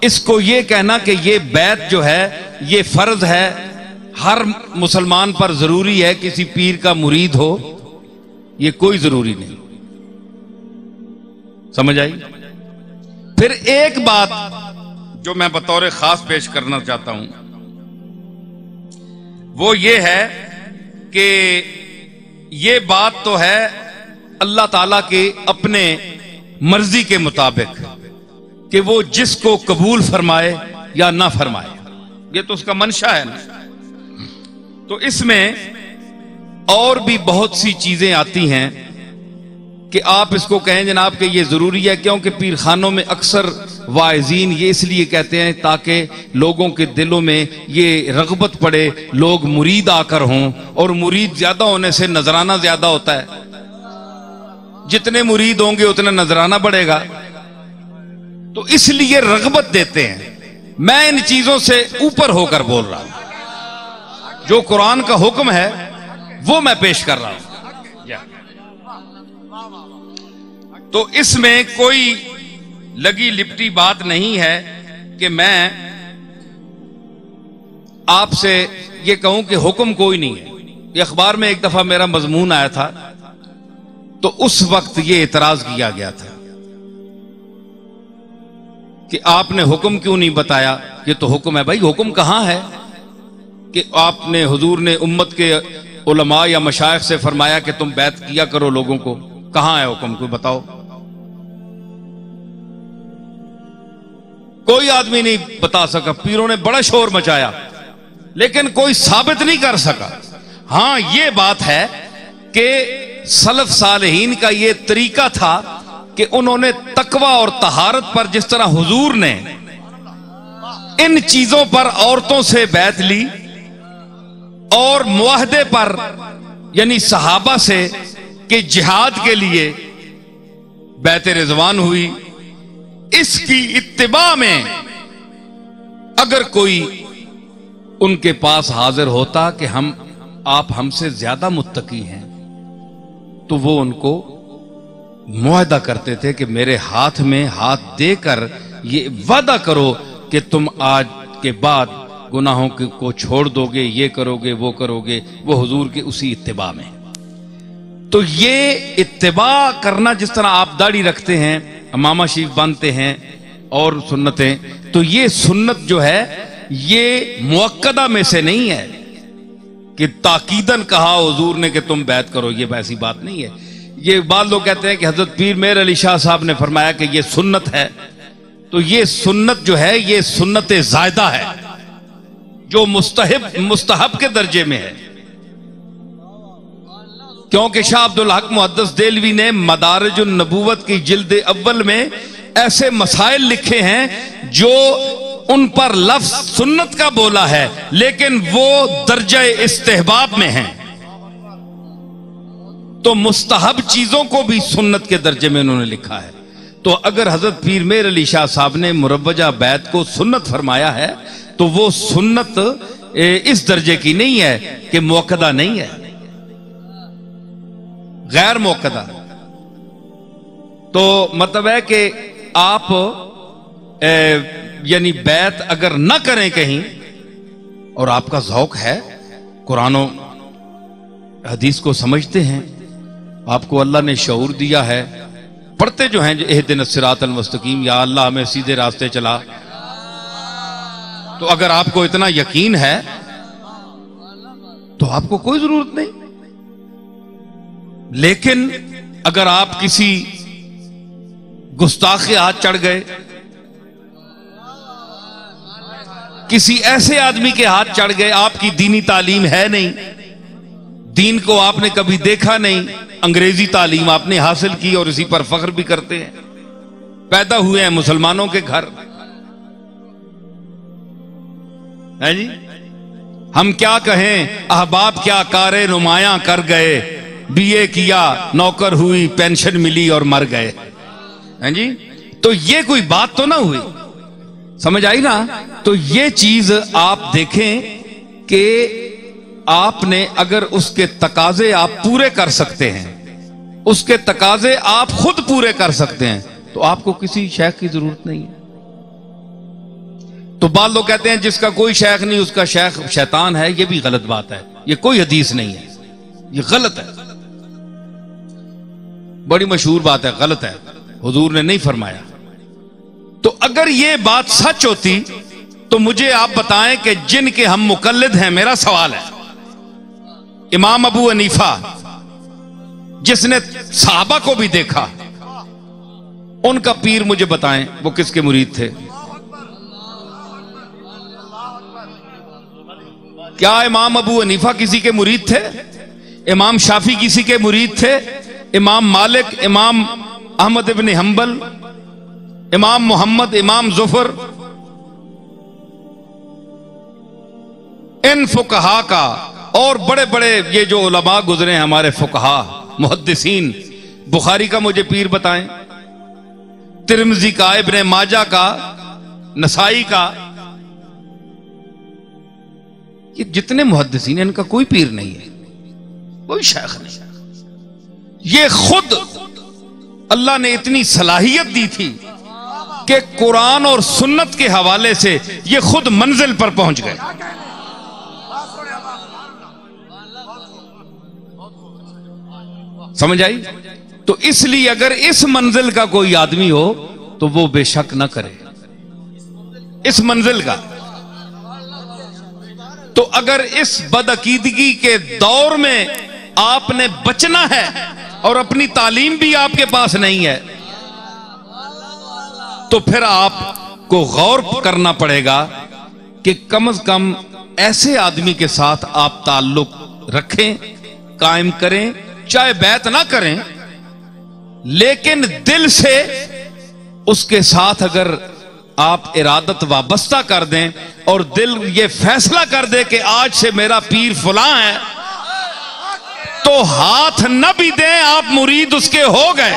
इसको ये कहना कि ये बैत जो है ये फर्ज है, हर मुसलमान पर जरूरी है किसी पीर का मुरीद हो, ये कोई जरूरी नहीं। समझ आई? फिर एक बात जो मैं बतौर खास पेश करना चाहता हूं वो ये है कि ये बात तो है अल्लाह ताला के अपने मर्जी के मुताबिक कि वो जिसको कबूल फरमाए या ना फरमाए, ये तो उसका मंशा है ना। तो इसमें और भी बहुत सी चीजें आती हैं कि आप इसको कहें जनाब कि ये जरूरी है, क्योंकि पीर खानों में अक्सर वाइजीन ये इसलिए कहते हैं ताकि लोगों के दिलों में ये रगबत पड़े, लोग मुरीद आकर हों, और मुरीद ज्यादा होने से नजराना ज्यादा होता है, जितने मुरीद होंगे उतना नजराना बढ़ेगा, तो इसलिए रगबत देते हैं। मैं इन चीजों से ऊपर होकर बोल रहा हूं, जो कुरान का हुक्म है वो मैं पेश कर रहा हूं। तो इसमें कोई लगी लिपटी बात नहीं है कि मैं आपसे ये कहूं कि हुक्म कोई नहीं है। ये अखबार में एक दफा मेरा मजमून आया था, तो उस वक्त ये इतराज किया गया था कि आपने हुक्म क्यों नहीं बताया। ये तो हुक्म है भाई, हुक्म कहां है कि आपने हुजूर ने उम्मत के उलमा या मशाइख से फरमाया कि तुम बैत किया करो लोगों को, कहां है हुक्म, कोई बताओ। कोई आदमी नहीं बता सका, पीरों ने बड़ा शोर मचाया लेकिन कोई साबित नहीं कर सका। हां ये बात है कि सलफ सालेहीन का ये तरीका था कि उन्होंने तकवा और तहारत पर, जिस तरह हुजूर ने इन चीजों पर औरतों से बैत ली और मुआहदे पर यानी सहाबा से कि जिहाद के लिए बैत रिजवान हुई, इसकी इत्तिबा में अगर कोई उनके पास हाजिर होता कि आप हमसे ज्यादा मुत्तकी हैं, तो वो उनको मुआहदा करते थे कि मेरे हाथ में हाथ देकर ये वादा करो कि तुम आज के बाद गुनाहों को छोड़ दोगे, ये करोगे वो करोगे, वो हुजूर के उसी इत्तिबा में। तो ये इत्तिबा करना, जिस तरह आप दाढ़ी रखते हैं, इमामा शरीफ बांधते हैं और सुन्नतें, तो ये सुन्नत जो है ये मुअक्कदा में से नहीं है कि ताकीदन कहा हुजूर ने कि तुम बैत करो, ये वैसी बात नहीं है। ये बाद लोग कहते हैं कि हजरत पीर मेर अली शाह साहब ने फरमाया कि ये सुन्नत है, तो ये सुन्नत जो है ये सुन्नत ज़ायदा है जो मुस्तहब के दर्जे में है, क्योंकि शाह अब्दुल हक मुहद्दिस देलवी ने मदारिजुन नबूवत की जिल्द अव्वल में ऐसे मसाइल लिखे हैं जो उन पर लफ्ज सुन्नत का बोला है लेकिन वो दर्जे इस्तेहबाब में हैं। तो मुस्तहब चीजों को भी सुन्नत के दर्जे में उन्होंने लिखा है। तो अगर हजरत पीर मेर अली शाह साहब ने मुरव्वजा बैत को सुन्नत फरमाया है तो वो सुन्नत इस दर्जे की नहीं है कि मुअक्कदा नहीं है, गैर मुअक्कदा। तो मतलब है कि आप यानी बैत अगर ना करें कहीं और आपका ज़ौक है, कुरान और हदीस को समझते हैं, आपको अल्लाह ने शऊर दिया है, पढ़ते जो हैं इहदिन सिरातल मुस्तकीम, या अल्लाह हमें सीधे रास्ते चला, तो अगर आपको इतना यकीन है तो आपको कोई जरूरत नहीं। लेकिन अगर आप किसी गुस्ताख के हाथ चढ़ गए, किसी ऐसे आदमी के हाथ चढ़ गए, आपकी दीनी तालीम है नहीं, दीन को आपने कभी देखा नहीं, अंग्रेजी तालीम आपने हासिल की और इसी पर फख्र भी करते हैं, पैदा हुए हैं मुसलमानों के घर, है जी। हम क्या कहें, अहबाब क्या कारे नुमाया कर गए, बीए किया नौकर हुई पेंशन मिली और मर गए, हैं जी। तो ये कोई बात तो ना हुई, समझ आई ना। तो ये चीज आप देखें कि आपने अगर उसके तकाजे आप पूरे कर सकते हैं, उसके तकाजे आप खुद पूरे कर सकते हैं, तो आपको किसी शेख की जरूरत नहीं है। तो बाद लोग कहते हैं जिसका कोई शेख नहीं उसका शेख शैतान है, यह भी गलत बात है, यह कोई हदीस नहीं है, यह गलत है, बड़ी मशहूर बात है, गलत है, हुजूर ने नहीं फरमाया। तो अगर यह बात सच होती तो मुझे आप बताएं कि जिनके हम मुकल्लिद हैं, मेरा सवाल है, इमाम अबू हनीफा जिसने सहाबा को भी देखा, उनका पीर मुझे बताएं वो किसके मुरीद थे? क्या इमाम अबू हनीफा किसी के मुरीद थे? इमाम शाफी किसी के मुरीद थे? इमाम मालिक, इमाम अहमद इब्न हंबल, इमाम मोहम्मद, इमाम जुफर, इन फुकहा का और बड़े बड़े ये जो उलमा गुजरे हैं हमारे फुकहा मुहद्दिसीन, बुखारी का मुझे पीर बताएं, तिरमिज़ी का, इब्ने माजा का, नसाई का, ये जितने मुहद्दिसीन हैं इनका कोई पीर नहीं है, कोई शेख नहीं। ये खुद अल्लाह ने इतनी सलाहियत दी थी कि कुरान और सुन्नत के हवाले से ये खुद मंजिल पर पहुंच गए। समझ आई? तो इसलिए अगर इस मंजिल का कोई आदमी हो तो वो बेशक ना करे इस मंजिल का। तो अगर इस बदअकीदगी के दौर में आपने बचना है और अपनी तालीम भी आपके पास नहीं है, तो फिर आपको गौर करना पड़ेगा कि कम से कम ऐसे आदमी के साथ आप ताल्लुक रखें, कायम करें, चाहे बैत ना करें, लेकिन दिल से उसके साथ अगर आप इरादत वाबस्ता कर दें और दिल ये फैसला कर दे कि आज से मेरा पीर फलां है, तो हाथ न भी दें आप मुरीद उसके हो गए।